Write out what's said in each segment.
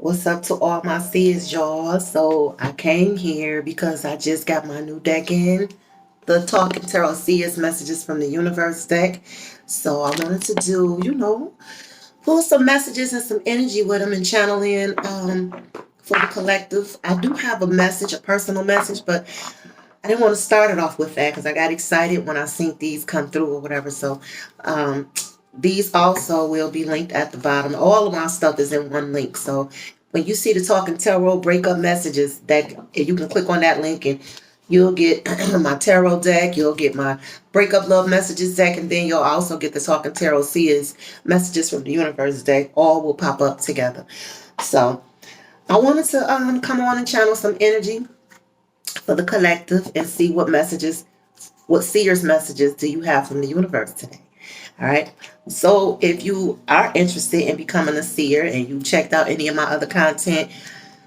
What's up to all my seers, y'all? So I came here because I just got my new deck in, the Talking Tarot Seers Messages from the Universe deck. So I wanted to do, pull some messages and some energy with them and channel in for the collective. I do have a message, a personal message, but I didn't want to start it off with that because I got excited when I seen these come through or whatever. So these also will be linked at the bottom. All of my stuff is in one link. So when you see the Talking Tarot breakup messages, that you can click on that link and you'll get my tarot deck, you'll get my breakup love messages deck, and then you'll also get the Talking Tarot Seers messages from the Universe deck. All will pop up together. So I wanted to come on and channel some energy for the collective and see what messages, what seers messages do you have from the universe today. All right. So if you are interested in becoming a seer and you checked out any of my other content,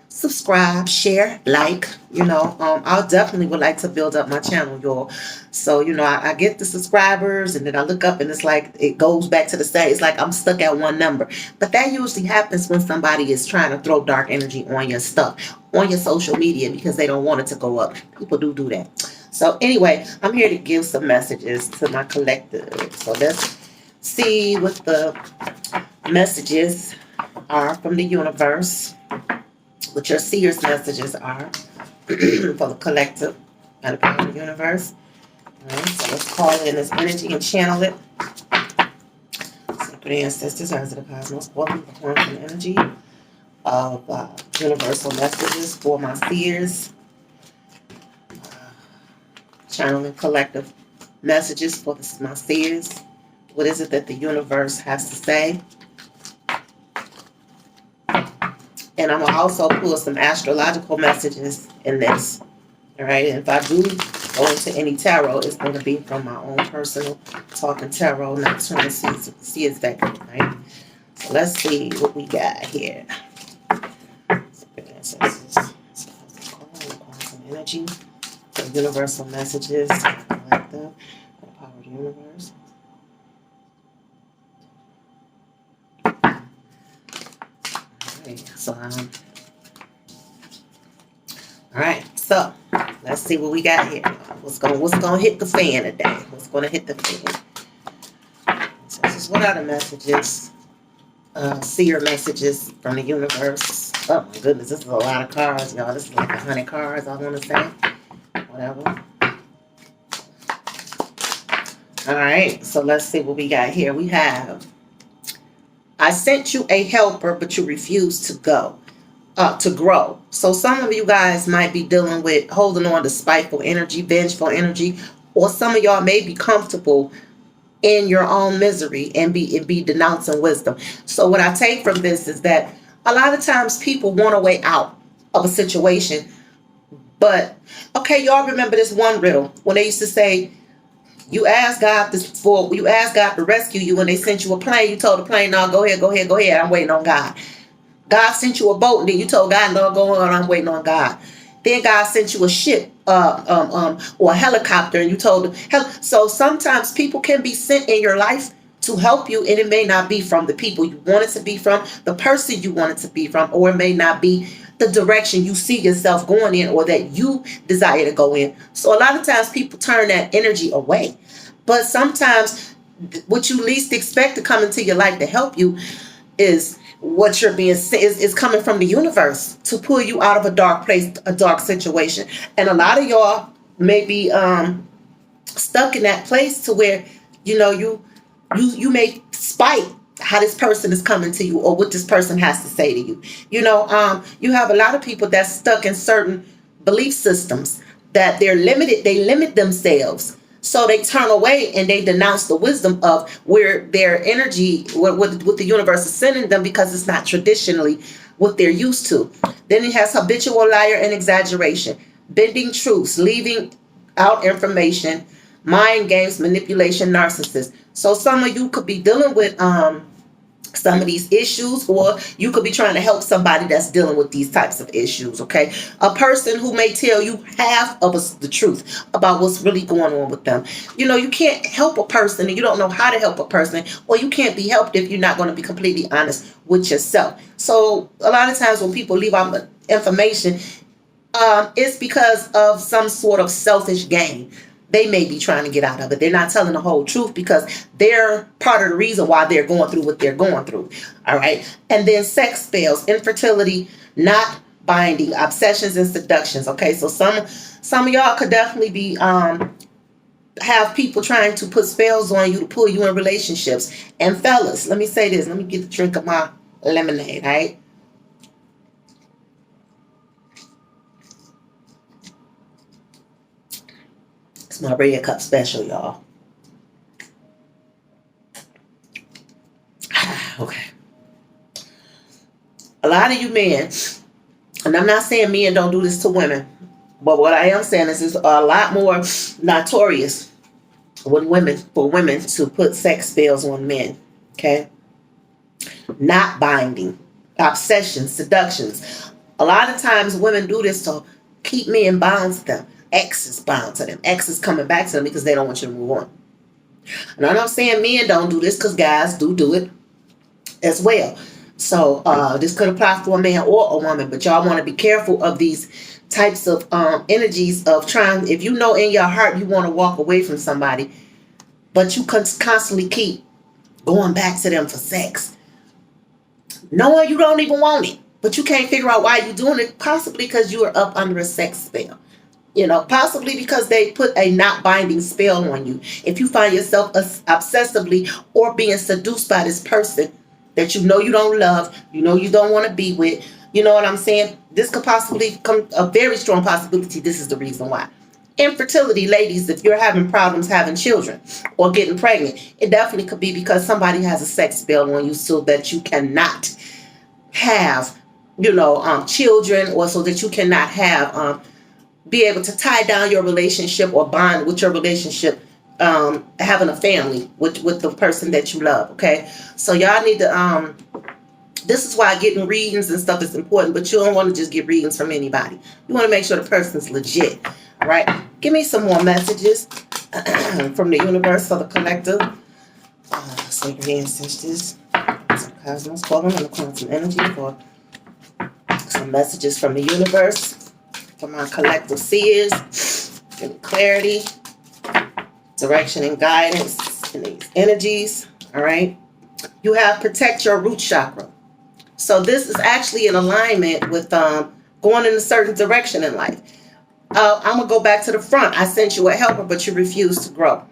subscribe, share, like, I definitely would like to build up my channel, y'all. So, I get the subscribers and then I look up and it's like, it goes back to the same. It's like I'm stuck at one number. But that usually happens when somebody is trying to throw dark energy on your stuff, on your social media, because they don't want it to go up. People do that. So anyway, I'm here to give some messages to my collective. So let's see what the messages are from the universe, what your seers messages are for the collective and the power of the universe. All right, so let's call in this energy and channel it. Sacred ancestors, eyes of the cosmos, welcome to the quantum energy of universal messages for my seers. Channeling collective messages for my seers. What is it that the universe has to say? And I'm going to also pull some astrological messages in this. All right. And if I do go into any tarot, it's going to be from my own personal Talking Tarot, not trying to see its deck. Right. So let's see what we got here. Quantum energy, the universal messages, collective, the power of the universe. So, all right. So, let's see what we got here. What's gonna hit the fan today? What's gonna hit the fan? So this is what are the messages? Seer messages from the universe. Oh my goodness, this is a lot of cards, y'all. This is like 100 cards. I want to say, whatever. All right. So let's see what we got here. We have, I sent you a helper, but you refused to go, to grow. So some of you guys might be dealing with holding on to spiteful energy, vengeful energy, or some of y'all may be comfortable in your own misery and be denouncing wisdom. So what I take from this is that a lot of times people want a way out of a situation. But, okay, y'all remember this one riddle when they used to say, you asked God to rescue you when they sent you a plane. You told the plane, no, go ahead. I'm waiting on God. God sent you a boat, and then you told God, no, go on, I'm waiting on God. Then God sent you a ship, or a helicopter, and you told them. So sometimes people can be sent in your life to help you, and it may not be from the people you want it to be from, the person you want it to be from, or it may not be the direction you see yourself going in or that you desire to go in. So a lot of times people turn that energy away. But sometimes what you least expect to come into your life to help you is what you're being is coming from the universe to pull you out of a dark place, a dark situation. And a lot of y'all may be stuck in that place to where, you may spite how this person is coming to you or what this person has to say to you. You have a lot of people that's stuck in certain belief systems that they're limited. They limit themselves. So they turn away and they denounce the wisdom of where their energy, what the universe is sending them, because it's not traditionally what they're used to. Then it has habitual liar and exaggeration, bending truths, leaving out information, mind games, manipulation, narcissist. So some of you could be dealing with some of these issues, or you could be trying to help somebody that's dealing with these types of issues. Okay, a person who may tell you half of the truth about what's really going on with them. You can't help a person and you don't know how to help a person, or you can't be helped if you're not going to be completely honest with yourself. So a lot of times when people leave out information, it's because of some sort of selfish gain. They may be trying to get out of it. They're not telling the whole truth because they're part of the reason why they're going through what they're going through. All right. And then sex spells, infertility, not binding, obsessions, and seductions. Okay. So some of y'all could definitely be have people trying to put spells on you to pull you in relationships. And fellas, let me say this. Let me get a drink of my lemonade. All right. It's my red cup special, y'all. Okay. A lot of you men, and I'm not saying men don't do this to women, but what I am saying is it's a lot more notorious for women to put sex spells on men. Okay. Not binding, obsessions, seductions. A lot of times women do this to keep men bound to them. Exes bound to them. Exes coming back to them because they don't want you to move on. And I'm not saying men don't do this, because guys do it as well. So this could apply for a man or a woman, but y'all want to be careful of these types of energies of trying. If you know in your heart you want to walk away from somebody, but you constantly keep going back to them for sex, knowing you don't even want it, but you can't figure out why you're doing it, possibly because you are up under a sex spell. Possibly because they put a not binding spell on you. If you find yourself obsessively or being seduced by this person that you don't love, you don't want to be with, you know what I'm saying? This could possibly come a very strong possibility. This is the reason why. Infertility, ladies, if you're having problems having children or getting pregnant, it definitely could be because somebody has a sex spell on you so that you cannot have, children, or so that you cannot have, be able to tie down your relationship or bond with your relationship, having a family with the person that you love. Okay, so y'all need to this is why getting readings and stuff is important, but you don't want to just get readings from anybody. You want to make sure the person's legit. All right, give me some more messages from the universe for the collective. Sacred ancestors, some cosmos, calling on the quantum energy for some messages from the universe. For my collective seers, give me clarity, direction, and guidance in these energies. All right. You have protect your root chakra. So this is actually in alignment with going in a certain direction in life. I'm going to go back to the front. I sent you a helper, but you refuse to grow.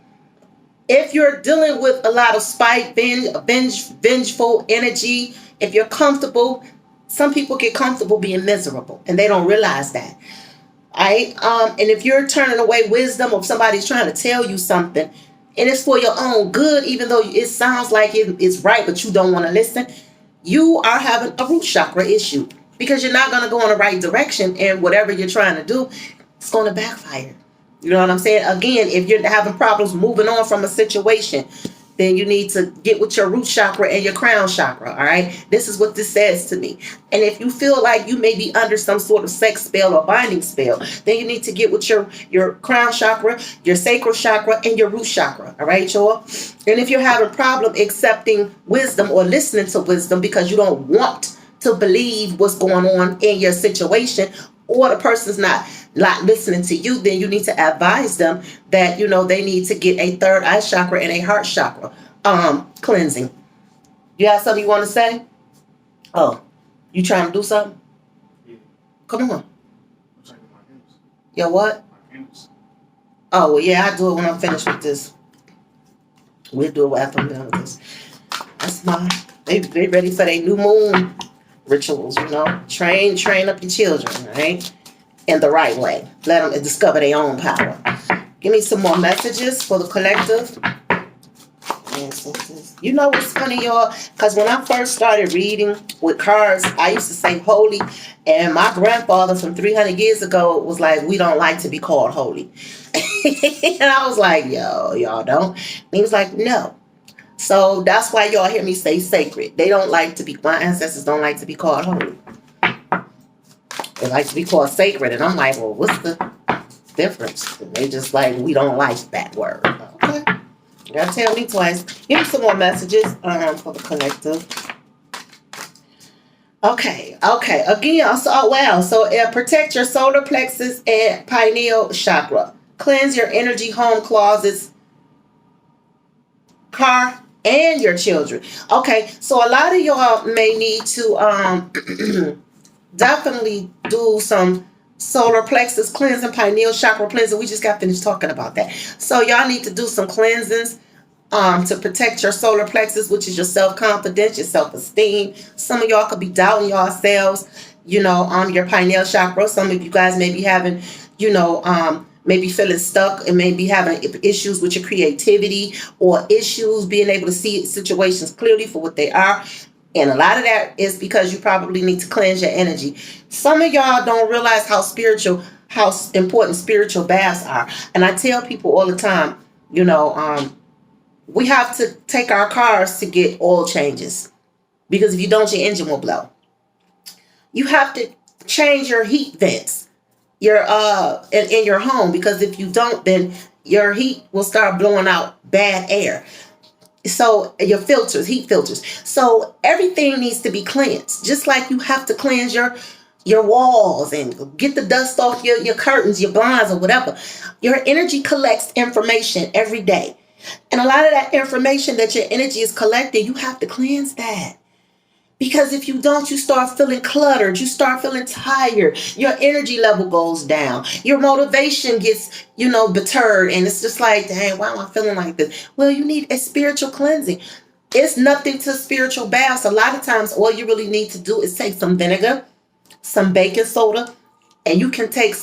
If you're dealing with a lot of spite, vengeful energy, if you're comfortable, some people get comfortable being miserable and they don't realize that. All right. And if you're turning away wisdom, or somebody's trying to tell you something and it's for your own good, even though it sounds like it's right, but you don't want to listen, you are having a root chakra issue, because you're not going to go in the right direction, and whatever you're trying to do, it's going to backfire. You know what I'm saying? Again, if you're having problems moving on from a situation, then you need to get with your root chakra and your crown chakra. All right. This is what this says to me. And if you feel like you may be under some sort of sex spell or binding spell, then you need to get with your crown chakra, your sacral chakra, and your root chakra. All right, y'all. And if you're having problem accepting wisdom or listening to wisdom because you don't want to believe what's going on in your situation, or the person's not listening to you, then you need to advise them that, they need to get a third eye chakra and a heart chakra cleansing. You have something you want to say? Oh, you trying to do something? Yeah. Come on. I'm checking my hands. Your what? My hands. Oh, well, yeah, I'll do it when I'm finished with this. We'll do it after I'm done with this. That's they ready for their new moon rituals, Train up your children, right? In the right way. Let them discover their own power. Give me some more messages for the collective. You know what's funny, y'all? Because when I first started reading with cards, I used to say holy. And my grandfather from 300 years ago was like, we don't like to be called holy. And I was like, yo, y'all don't. And he was like, no. So that's why y'all hear me say sacred. They don't like to be, my ancestors don't like to be called holy. They like to be called sacred. And I'm like, well, what's the difference? And they just like, we don't like that word. Okay. You gotta tell me twice. Give me some more messages for the collective. Okay. Again, so protect your solar plexus and pineal chakra. Cleanse your energy, home, closets, car, and your children. Okay, so a lot of y'all may need to definitely do some solar plexus cleansing, pineal chakra cleansing. We just got finished talking about that. So y'all need to do some cleansings to protect your solar plexus, which is your self-confidence, your self-esteem. Some of y'all could be doubting yourselves, your pineal chakra. Some of you guys may be having, maybe feeling stuck and maybe having issues with your creativity or issues being able to see situations clearly for what they are. And a lot of that is because you probably need to cleanse your energy. Some of y'all don't realize how important spiritual baths are. And I tell people all the time, we have to take our cars to get oil changes, because if you don't, your engine will blow. You have to change your heat vents, in your home, because if you don't, then your heat will start blowing out bad air. So your filters, heat filters. So everything needs to be cleansed, just like you have to cleanse your walls and get the dust off your curtains, your blinds, or whatever. Your energy collects information every day. And a lot of that information that your energy is collecting, you have to cleanse that. Because if you don't, you start feeling cluttered. You start feeling tired. Your energy level goes down. Your motivation gets, deterred. And it's just like, dang, why am I feeling like this? Well, you need a spiritual cleansing. It's nothing to spiritual baths. A lot of times, all you really need to do is take some vinegar, some baking soda, and you can take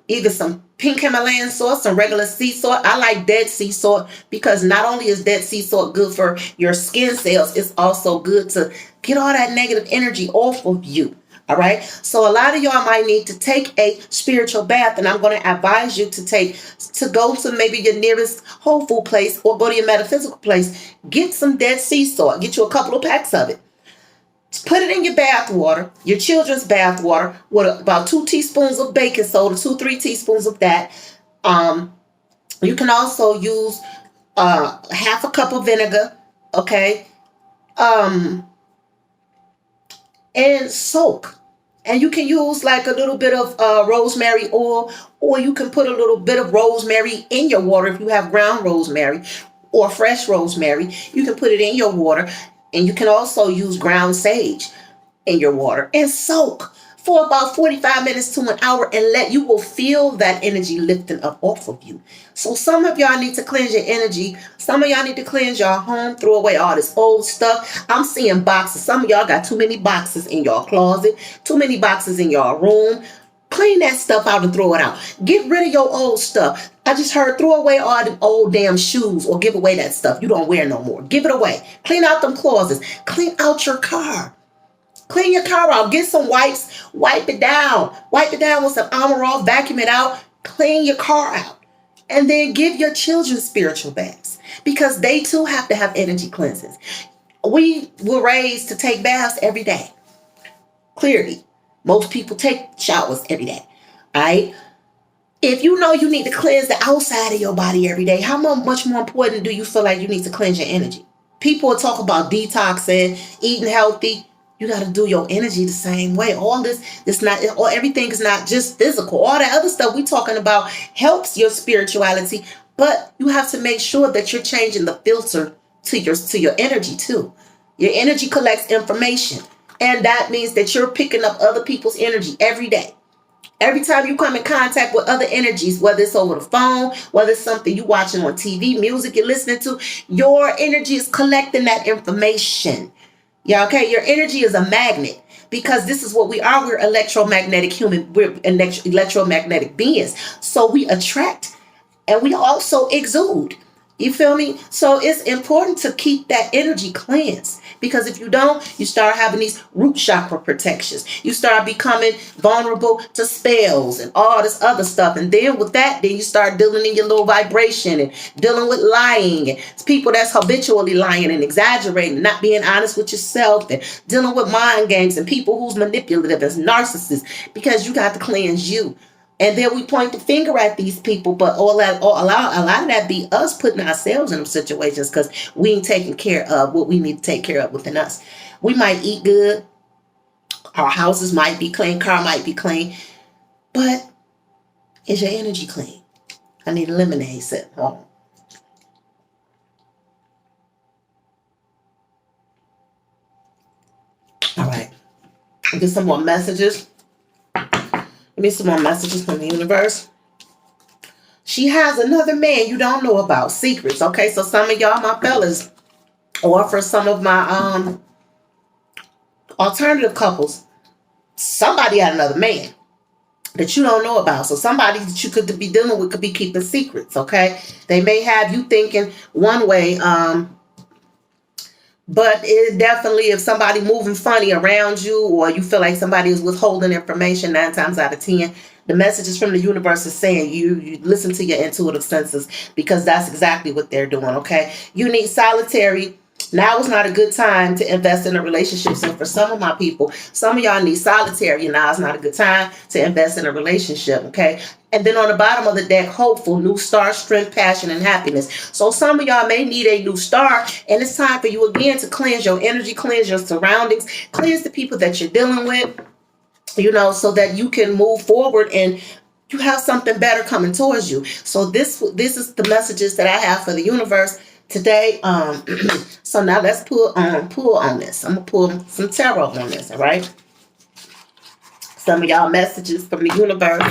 either some pink Himalayan salt, some regular sea salt. I like Dead Sea salt, because not only is Dead Sea salt good for your skin cells, it's also good to get all that negative energy off of you. All right. So a lot of y'all might need to take a spiritual bath, and I'm going to advise you to go to maybe your nearest whole food place or go to your metaphysical place. Get some Dead Sea salt. Get you a couple of packs of it. Put it in your bath water, your children's bath water, with about 2 teaspoons of baking soda, 2-3 teaspoons of that. You can also use half a cup of vinegar, okay, and soak. And you can use like a little bit of rosemary oil, or you can put a little bit of rosemary in your water if you have ground rosemary or fresh rosemary. You can put it in your water. And you can also use ground sage in your water and soak for about 45 minutes to an hour, and you will feel that energy lifting up off of you. So some of y'all need to cleanse your energy. Some of y'all need to cleanse your home, throw away all this old stuff. I'm seeing boxes. Some of y'all got too many boxes in your closet, too many boxes in your room. Clean that stuff out and throw it out. Get rid of your old stuff. I just heard, throw away all them old damn shoes, or give away that stuff you don't wear no more. Give it away. Clean out them closets. Clean out your car. Clean your car out. Get some wipes. Wipe it down. Wipe it down with some Armor All. Vacuum it out. Clean your car out. And then give your children spiritual baths, because they too have to have energy cleanses. We were raised to take baths every day. Clearly. Most people take showers every day. All right. If you know you need to cleanse the outside of your body every day, how much more important do you feel like you need to cleanse your energy? People will talk about detoxing, eating healthy. You got to do your energy the same way. Everything is not just physical. All that other stuff we talking about helps your spirituality, but you have to make sure that you're changing the filter to your energy too. Your energy collects information. And that means that you're picking up other people's energy every day. Every time you come in contact with other energies, whether it's over the phone, whether it's something you're watching on TV, music you're listening to, your energy is collecting that information. Yeah, okay? Your energy is a magnet, because this is what we are. We're electromagnetic electromagnetic beings. So we attract, and we also exude. You feel me? So it's important to keep that energy cleansed, because if you don't, you start having these root chakra protections. You start becoming vulnerable to spells and all this other stuff. And then with that, then you start dealing in your low vibration and dealing with lying. And it's people that's habitually lying and exaggerating, not being honest with yourself, and dealing with mind games and people who's manipulative as narcissists, because you got to cleanse you. And then we point the finger at these people, but a lot of that be us putting ourselves in them situations because we ain't taking care of what we need to take care of within us. We might eat good, our houses might be clean, car might be clean, but is your energy clean? I need a lemonade sip. Oh. All right, I'll get some more messages. Give me some more messages from the universe. She has another man you don't know about. Secrets. Okay, so some of y'all, my fellas, or for some of my alternative couples, somebody had another man that you don't know about. So somebody that you could be dealing with could be keeping secrets. Okay, they may have you thinking one way, but it definitely, if somebody moving funny around you, or you feel like somebody is withholding information, 9 times out of 10, the messages from the universe is saying you listen to your intuitive senses, because that's exactly what they're doing. Okay, you need solitary. Now is not a good time to invest in a relationship. So for some of my people, some of y'all need solitary. Now is not a good time to invest in a relationship. Okay. And then on the bottom of the deck, hopeful, new start, strength, passion, and happiness. So some of y'all may need a new start, and it's time for you again to cleanse your energy, cleanse your surroundings, cleanse the people that you're dealing with, so that you can move forward and you have something better coming towards you. So this is the messages that I have for the universe today. So now let's pull on this. I'm gonna pull some tarot on this. All right. Some of y'all messages from the universe.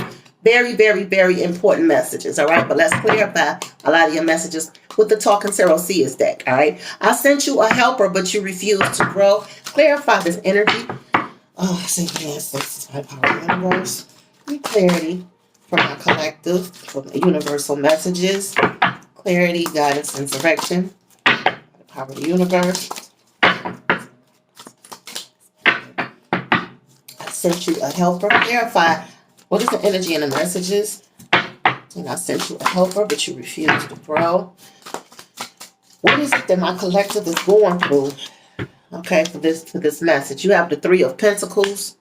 Very, very, very important messages. All right. But let's clarify a lot of your messages with the Talking Tarot Seers deck. All right. I sent you a helper, but you refuse to grow. Clarify this energy. Oh, say yes. This is my power universe. Need clarity for my collective, from the universal messages. Clarity, guidance, and direction. The power of the universe. I sent you a helper. Clarify what is the energy and the messages. And I sent you a helper, but you refuse to grow. What is it that my collective is going through? Okay, for this message. You have the 3 of Pentacles.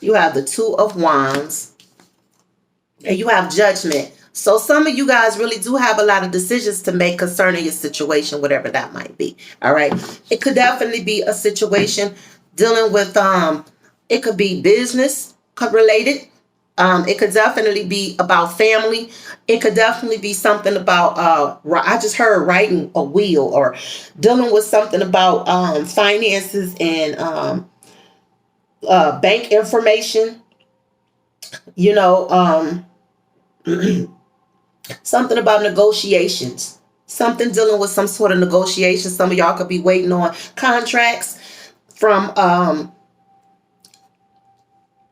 You have the 2 of Wands. And you have Judgment. So some of you guys really do have a lot of decisions to make concerning your situation, whatever that might be. All right. It could definitely be a situation dealing with, it could be business related. It could definitely be about family. It could definitely be something about, I just heard writing a will, or dealing with something about finances and bank information, something about negotiations, something dealing with some sort of negotiation. Some of y'all could be waiting on contracts from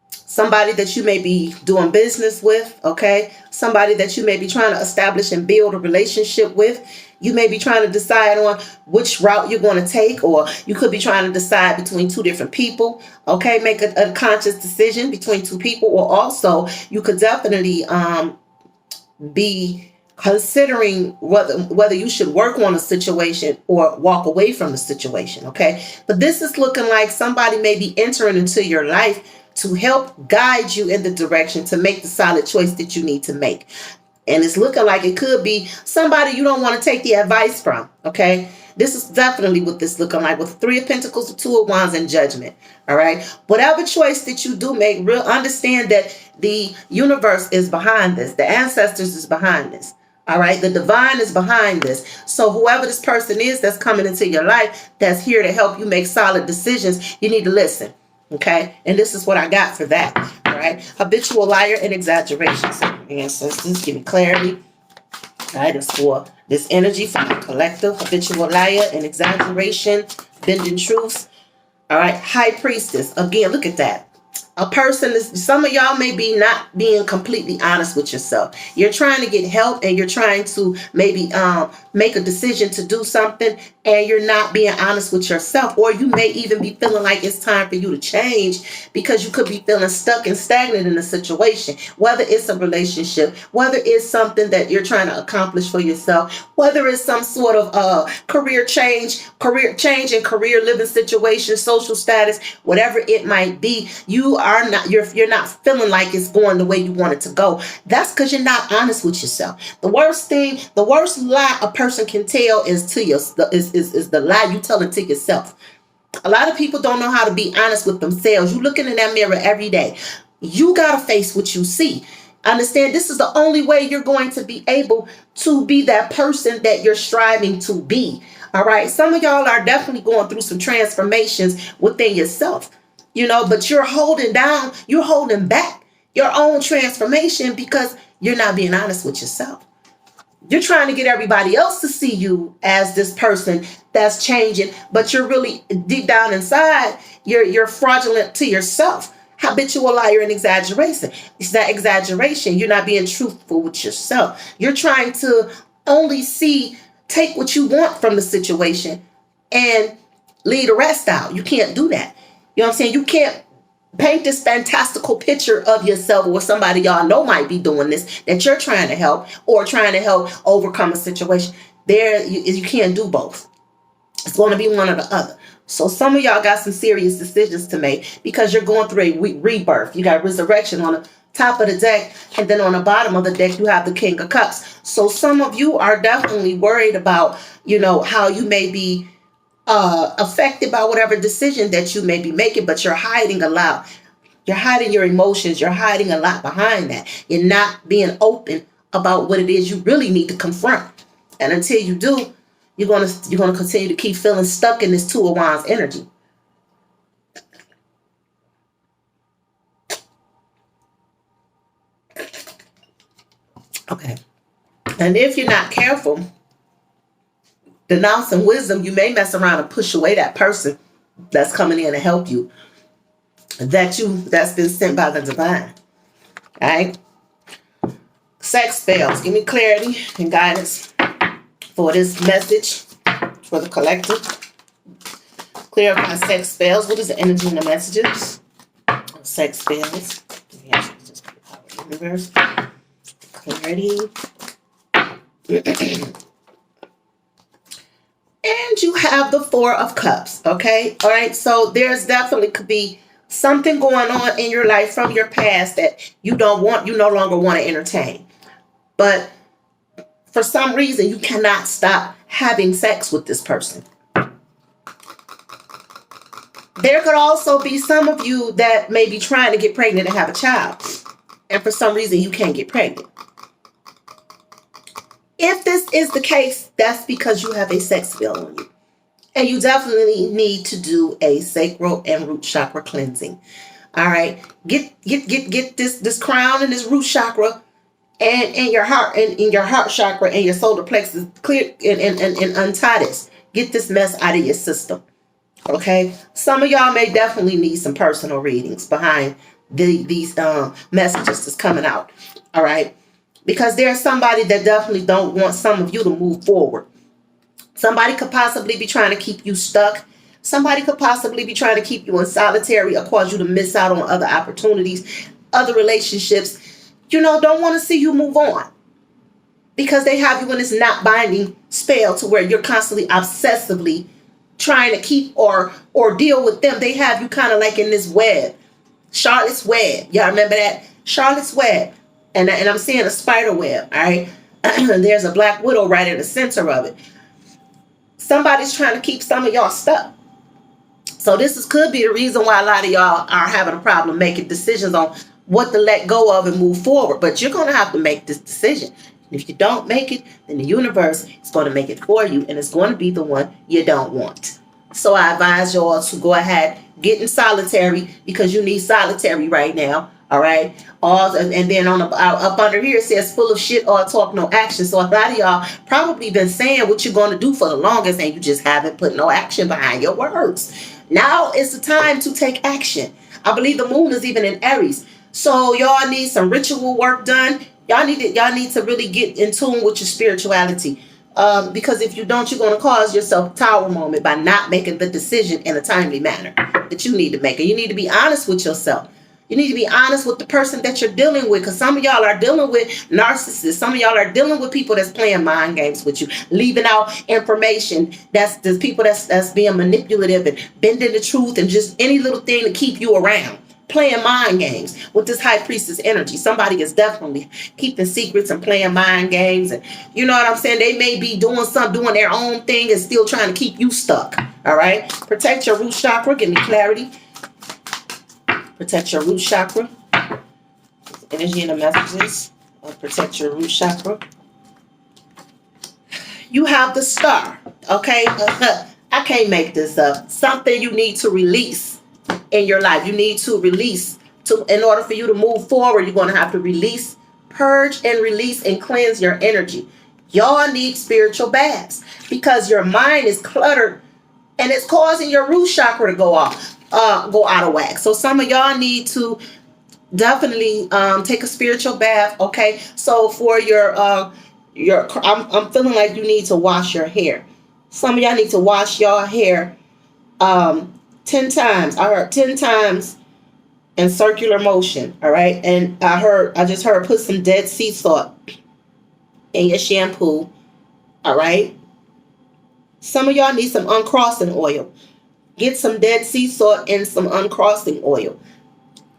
somebody that you may be doing business with, okay? Somebody that you may be trying to establish and build a relationship with. You may be trying to decide on which route you're going to take, or you could be trying to decide between 2 different people, okay? Make a conscious decision between 2 people, or also you could definitely be considering whether you should work on a situation or walk away from the situation, okay? But this is looking like somebody may be entering into your life to help guide you in the direction to make the solid choice that you need to make. And it's looking like it could be somebody you don't want to take the advice from, okay? This is definitely what this is looking like, with 3 of Pentacles, the 2 of Wands, and Judgment, all right? Whatever choice that you do make, understand that the universe is behind this. The ancestors is behind this, all right? The divine is behind this. So whoever this person is that's coming into your life, that's here to help you make solid decisions, you need to listen. Okay, and this is what I got for that. All right, habitual liar and exaggeration. So, ancestors, give me clarity. All right, it's for this energy from the collective. Habitual liar and exaggeration, bending truths. All right, High Priestess. Again, look at that. A person is, some of y'all may be not being completely honest with yourself. You're trying to get help and you're trying to maybe make a decision to do something and you're not being honest with yourself. Or you may even be feeling like it's time for you to change because you could be feeling stuck and stagnant in a situation. Whether it's a relationship, whether it's something that you're trying to accomplish for yourself, whether it's some sort of career change and career living situation, social status, whatever it might be, you're not feeling like it's going the way you want it to go. That's because you're not honest with yourself. The worst lie a person can tell is the lie you tell it to yourself. A lot of people don't know how to be honest with themselves. You looking in that mirror every day. You gotta face what you see. Understand, this is the only way you're going to be able to be that person that you're striving to be. All right. Some of y'all are definitely going through some transformations within yourself, but you're holding back your own transformation because you're not being honest with yourself. You're trying to get everybody else to see you as this person that's changing, but you're really deep down inside, you're fraudulent to yourself. Habitual liar and exaggeration. It's that exaggeration. You're not being truthful with yourself. You're trying to only take what you want from the situation and leave the rest out. You can't do that. You know what I'm saying? You can't paint this fantastical picture of yourself or somebody y'all know might be doing this that you're trying to help or trying to help overcome a situation. You can't do both. It's going to be one or the other. So some of y'all got some serious decisions to make because you're going through a rebirth. You got resurrection on the top of the deck, and then on the bottom of the deck you have the King of Cups. So some of you are definitely worried about, how you may be affected by whatever decision that you may be making, but you're hiding a lot. You're hiding your emotions. You're hiding a lot behind that. You're not being open about what it is you really need to confront. And until you do, you're gonna continue to keep feeling stuck in this Two of Wands energy. Okay. And if you're not careful, denouncing wisdom, you may mess around and push away that person that's coming in to help you. That's been sent by the divine. All right. Sex spells. Give me clarity and guidance for this message for the collective. Clarify sex spells. What is the energy and the messages of sex spells? Just put power in the universe. Clarity. And you have the Four of Cups. Okay. All right. So there's definitely could be something going on in your life from your past that you no longer want to entertain. But for some reason, you cannot stop having sex with this person. There could also be some of you that may be trying to get pregnant and have a child. And for some reason, you can't get pregnant. If this is the case, that's because you have a sex spell on you. And you definitely need to do a sacral and root chakra cleansing. All right. Get this crown and this root chakra and your heart and in your heart chakra and your solar plexus clear and untie this. Get this mess out of your system. Okay. Some of y'all may definitely need some personal readings behind these messages that's coming out. All right. Because there's somebody that definitely don't want some of you to move forward. Somebody could possibly be trying to keep you stuck. Somebody could possibly be trying to keep you in solitary or cause you to miss out on other opportunities, other relationships. Don't want to see you move on. Because they have you in this not binding spell to where you're constantly obsessively trying to keep or deal with them. They have you kind of like in this web. Charlotte's Web. Y'all remember that? Charlotte's Web. And I'm seeing a spider web. All right. There's a black widow right in the center of it. Somebody's trying to keep some of y'all stuck. So this could be the reason why a lot of y'all are having a problem making decisions on what to let go of and move forward. But you're going to have to make this decision. And if you don't make it, then the universe is going to make it for you. And it's going to be the one you don't want. So I advise y'all to go ahead, get in solitary because you need solitary right now. All right. And then up under here it says full of shit, all talk, no action. So a lot of y'all probably been saying what you're going to do for the longest and you just haven't put no action behind your words. Now is the time to take action. I believe the moon is even in Aries. So y'all need some ritual work done. Y'all need to really get in tune with your spirituality. Because if you don't, you're going to cause yourself a tower moment by not making the decision in a timely manner that you need to make. And you need to be honest with yourself. You need to be honest with the person that you're dealing with, because some of y'all are dealing with narcissists. Some of y'all are dealing with people that's playing mind games with you, leaving out information. That's the people that's being manipulative and bending the truth and just any little thing to keep you around. Playing mind games with this high priestess energy. Somebody is definitely keeping secrets and playing mind games. And you know what I'm saying? They may be doing their own thing and still trying to keep you stuck. All right. Protect your root chakra. Give me clarity. Protect your root chakra. Energy and the messages. Protect your root chakra. You have the star. Okay. I can't make this up. Something you need to release in your life. You need to release. In order for you to move forward, you're going to have to release, purge and release and cleanse your energy. Y'all need spiritual baths because your mind is cluttered and it's causing your root chakra to go out of whack. So some of y'all need to definitely take a spiritual bath. Okay. So for I'm feeling like you need to wash your hair. Some of y'all need to wash your hair 10 times. I heard 10 times in circular motion. All right. And I just heard put some Dead Sea salt in your shampoo. All right. Some of y'all need some uncrossing oil. Get some Dead Sea salt and some uncrossing oil.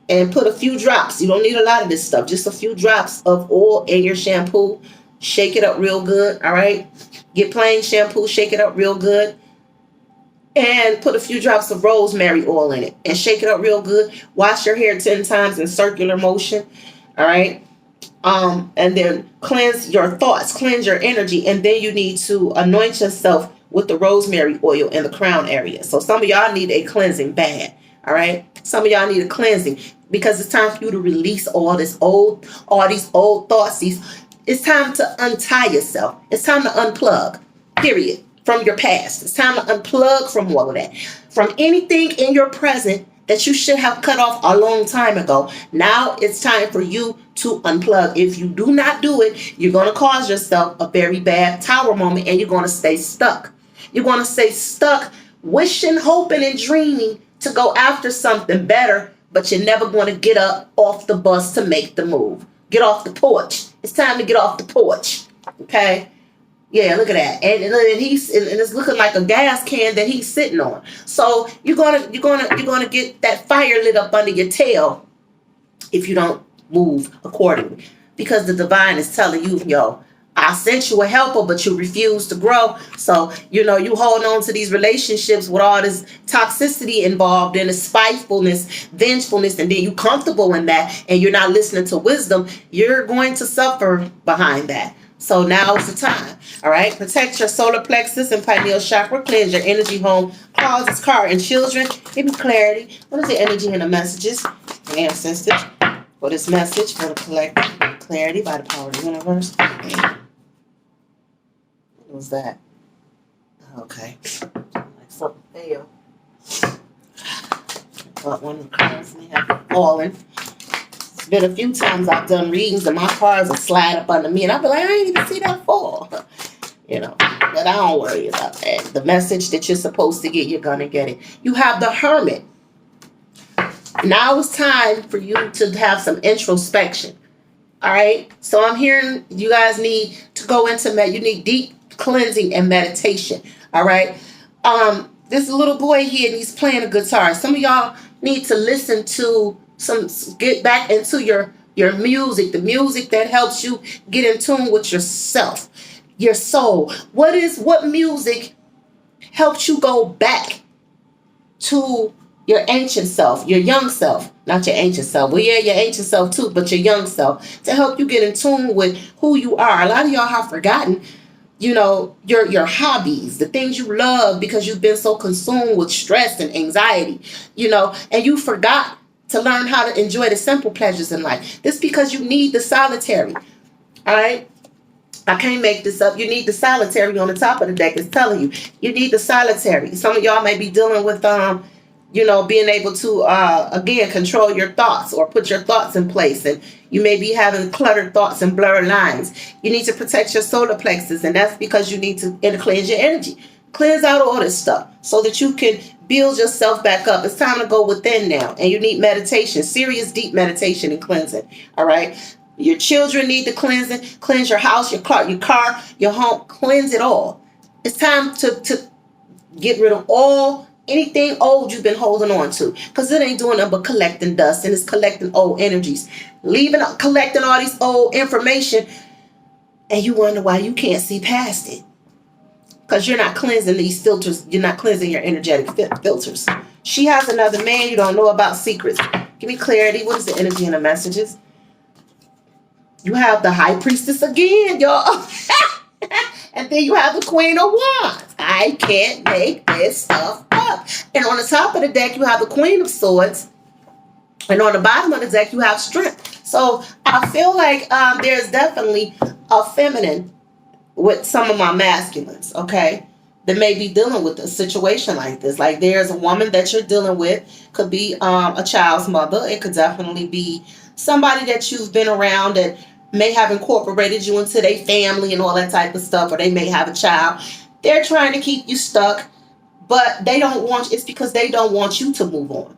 And put a few drops. You don't need a lot of this stuff. Just a few drops of oil in your shampoo. Shake it up real good. All right. Get plain shampoo. Shake it up real good. And put a few drops of rosemary oil in it. And shake it up real good. Wash your hair 10 times in circular motion. All right. And then cleanse your thoughts. Cleanse your energy. And then you need to anoint yourself with the rosemary oil in the crown area. So some of y'all need a cleansing bad. All right. Some of y'all need a cleansing because it's time for you to release all these old thoughts. It's time to untie yourself. It's time to unplug, period, from your past. It's time to unplug from all of that, from anything in your present that you should have cut off a long time ago. Now it's time for you to unplug. If you do not do it, you're going to cause yourself a very bad tower moment and you're going to stay stuck. You're going to stay stuck, wishing, hoping, and dreaming to go after something better, but you're never going to get up off the bus to make the move. Get off the porch. It's time to get off the porch. Okay? Yeah, look at that. And it's looking like a gas can that he's sitting on. So you're gonna get that fire lit up under your tail if you don't move accordingly. Because the divine is telling you, yo, I sent you a helper, but you refuse to grow. So, you hold on to these relationships with all this toxicity involved in the spitefulness, vengefulness, and then you comfortable in that and you're not listening to wisdom, you're going to suffer behind that. So now is the time. All right. Protect your solar plexus and pineal chakra. Cleanse your energy, home, closets, car, and children. Give me clarity. What is the energy and the messages? And ancestors for this message for the collective clarity by the power of the universe. What was that? Okay. Like something fell. But one of the cards may have fallen. It's been a few times I've done readings and my cards will slide up under me and I'll be like, I didn't even see that fall. But I don't worry about that. The message that you're supposed to get, you're going to get it. You have the Hermit. Now it's time for you to have some introspection. All right. So I'm hearing you guys need to go into you need deep cleansing and meditation. All right. This little boy here and he's playing a guitar. Some of y'all need to listen to get back into your music, the music that helps you get in tune with yourself, your soul. What music helps you go back to your ancient self, your young self, not your ancient self. Well, yeah, your ancient self too, but your young self to help you get in tune with who you are. A lot of y'all have forgotten, your hobbies, the things you love because you've been so consumed with stress and anxiety, and you forgot to learn how to enjoy the simple pleasures in life. This because you need the solitary. All right. I can't make this up. You need the solitary on the top of the deck. It's telling you need the solitary. Some of y'all may be dealing with being able to, again, control your thoughts or put your thoughts in place. And you may be having cluttered thoughts and blurred lines. You need to protect your solar plexus, and that's because you need to cleanse your energy. Cleanse out all this stuff so that you can build yourself back up. It's time to go within now, and you need meditation, serious, deep meditation and cleansing. All right. Your children need the cleansing. Cleanse your house, your car, your home. Cleanse it all. It's time to get rid of anything old you've been holding on to, because it ain't doing nothing but collecting dust, and it's collecting old energies, collecting all these old information, and you wonder why you can't see past it, because you're not cleansing these filters. You're not cleansing your energetic filters. She has another man. You don't know about secrets. Give me clarity. What is the energy and the messages? You have the high priestess again, y'all. And then you have the Queen of Wands. I can't make this stuff up. And on the top of the deck, you have the Queen of Swords. And on the bottom of the deck, you have Strength. So I feel like there's definitely a feminine with some of my masculines, okay, that may be dealing with a situation like this. Like, there's a woman that you're dealing with. Could be a child's mother. It could definitely be somebody that you've been around that may have incorporated you into their family and all that type of stuff, or they may have a child. They're trying to keep you stuck, but it's because they don't want you to move on.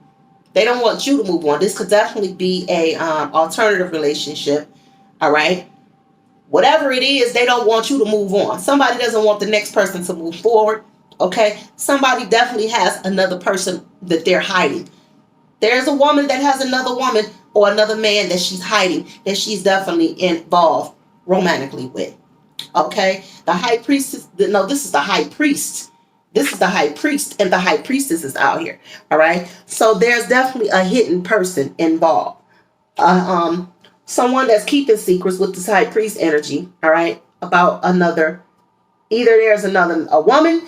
They don't want you to move on. This could definitely be a alternative relationship. All right. Whatever it is, they don't want you to move on. Somebody doesn't want the next person to move forward. Okay. Somebody definitely has another person that they're hiding. There's a woman that has another woman or another man that she's hiding, that she's definitely involved romantically with. Okay? The high priestess, this is the high priest. This is the high priest, and the high priestess is out here. All right? So there's definitely a hidden person involved. Someone that's keeping secrets with this high priest energy, all right, about another. Either there's a woman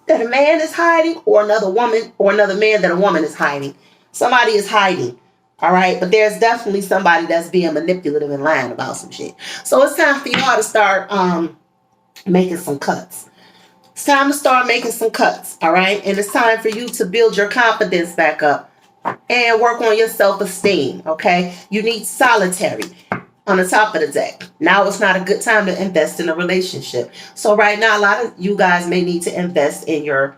that a man is hiding, or another woman or another man that a woman is hiding. Somebody is hiding. All right. But there's definitely somebody that's being manipulative and lying about some shit. So it's time for y'all to start making some cuts. It's time to start making some cuts. All right. And it's time for you to build your confidence back up and work on your self-esteem. Okay. You need solitary on the top of the deck. Now it's not a good time to invest in a relationship. So right now, a lot of you guys may need to invest in your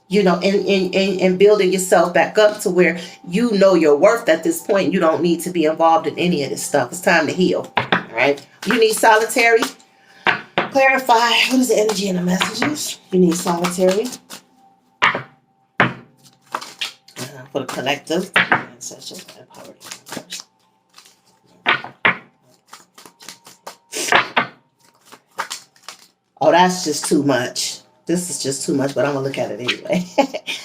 in building yourself back up to where you know your worth at this point. You don't need to be involved in any of this stuff. It's time to heal. All right. You need solitary. Clarify. What is the energy and the messages? You need solitary. For the collective. Oh, that's just too much. This is just too much, but I'm going to look at it anyway.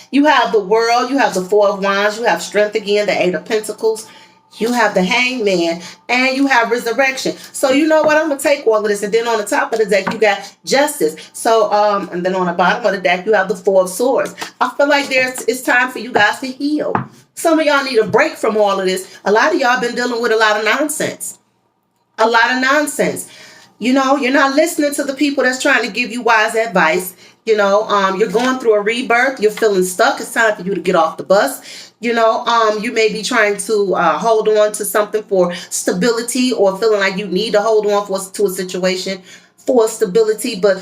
You have the World. You have the Four of Wands. You have Strength again, the Eight of Pentacles. You have the Hangman, and you have Resurrection. So you know what? I'm going to take all of this. And then on the top of the deck, you got Justice. So, and then on the bottom of the deck, you have the Four of Swords. I feel like it's time for you guys to heal. Some of y'all need a break from all of this. A lot of y'all been dealing with a lot of nonsense. A lot of nonsense. You're not listening to the people that's trying to give you wise advice. You're going through a rebirth. You're feeling stuck. It's time for you to get off the bus. You may be trying to hold on to something for stability, or feeling like you need to hold on to a situation for stability. But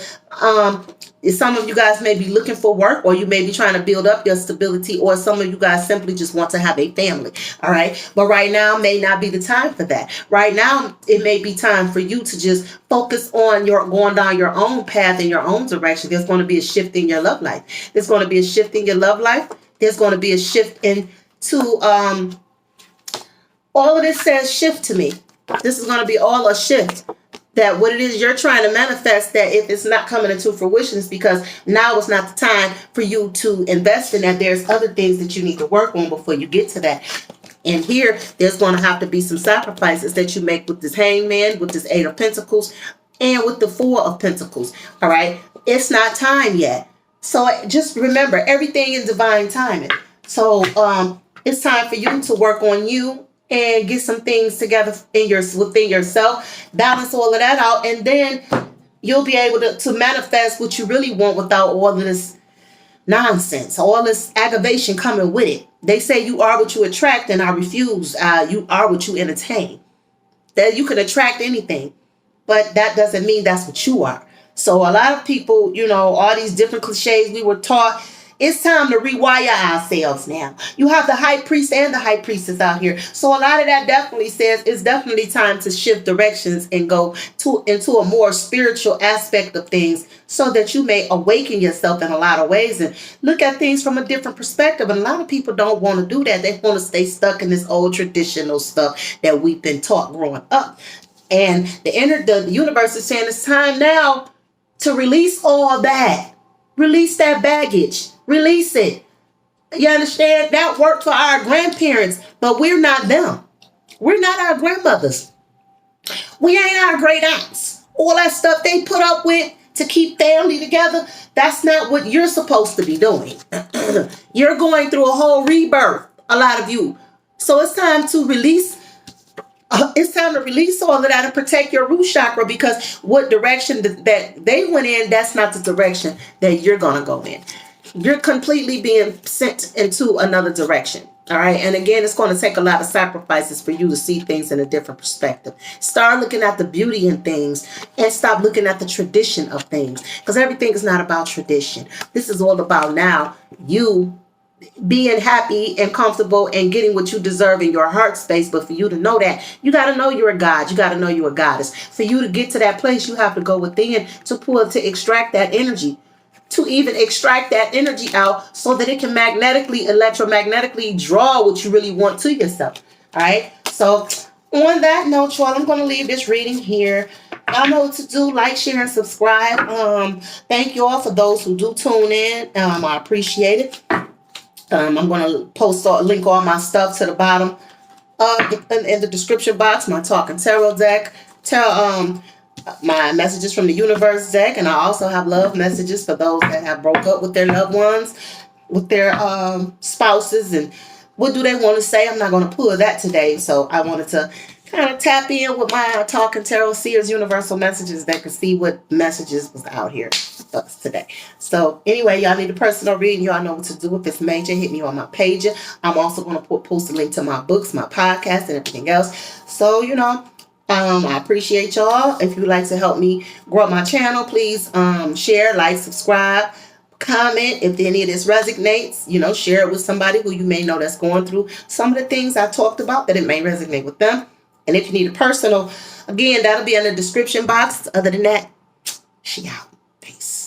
some of you guys may be looking for work, or you may be trying to build up your stability, or some of you guys simply just want to have a family. All right. But right now may not be the time for that. Right now, it may be time for you to just focus on going down your own path in your own direction. There's going to be a shift in your love life. There's going to be a shift in your love life. There's going to be a shift into all of this says shift to me. This is going to be all a shift. That what it is you're trying to manifest, that if it's not coming into fruition, it's because now is not the time for you to invest in that. There's other things that you need to work on before you get to that. And here, there's going to have to be some sacrifices that you make with this Hangman, with this Eight of Pentacles, and with the Four of Pentacles. All right. It's not time yet. So just remember, everything in divine timing. So it's time for you to work on you and get some things together within yourself, balance all of that out, and then you'll be able to manifest what you really want without all of this nonsense, all this aggravation coming with it. They say you are what you attract, and I refuse. You are what you entertain. That you can attract anything, but that doesn't mean that's what you are. So a lot of people, all these different cliches we were taught, it's time to rewire ourselves now. You have the high priest and the high priestess out here. So a lot of that definitely says it's definitely time to shift directions and go into a more spiritual aspect of things so that you may awaken yourself in a lot of ways and look at things from a different perspective. And a lot of people don't want to do that. They want to stay stuck in this old traditional stuff that we've been taught growing up. And the universe is saying it's time now to release all that. Release that baggage. Release it. You understand? That worked for our grandparents, but we're not them. We're not our grandmothers. We ain't our great aunts. All that stuff they put up with to keep family together, that's not what you're supposed to be doing. You're going through a whole rebirth, a lot of you. So it's time to release. It's time to release all of that and protect your root chakra, because what direction that they went in, that's not the direction that you're going to go in. You're completely being sent into another direction. All right. And again, it's going to take a lot of sacrifices for you to see things in a different perspective. Start looking at the beauty in things and stop looking at the tradition of things, because everything is not about tradition. This is all about now you being happy and comfortable and getting what you deserve in your heart space. But for you to know that, you got to know you're a god. You got to know you're a goddess. For you to get to that place, you have to go within to extract that energy. To even extract that energy out so that it can electromagnetically draw what you really want to yourself. All right. So on that note, y'all, I'm going to leave this reading here. Y'all know what to do. Like, share, and subscribe. Thank you all for those who do tune in. I appreciate it. I'm going to link all my stuff to the bottom in the description box. My Talking Tarot deck. My messages from the universe deck, and I also have love messages for those that have broke up with their loved ones, with their spouses, and what do they want to say. I'm not going to pull that today, so I wanted to kind of tap in with my Talking Tarot Seers Universal Messages that could see what messages was out here for us today. So anyway, y'all need a personal reading. Y'all know what to do. If it's major, hit me on my page. I'm also going to post a link to my books, my podcast, and everything else. So, I appreciate y'all. If you'd like to help me grow my channel, please share, like, subscribe, comment. If any of this resonates, share it with somebody who you may know that's going through some of the things I talked about, that it may resonate with them. And if you need a personal, again, that'll be in the description box. Other than that, she out. Peace.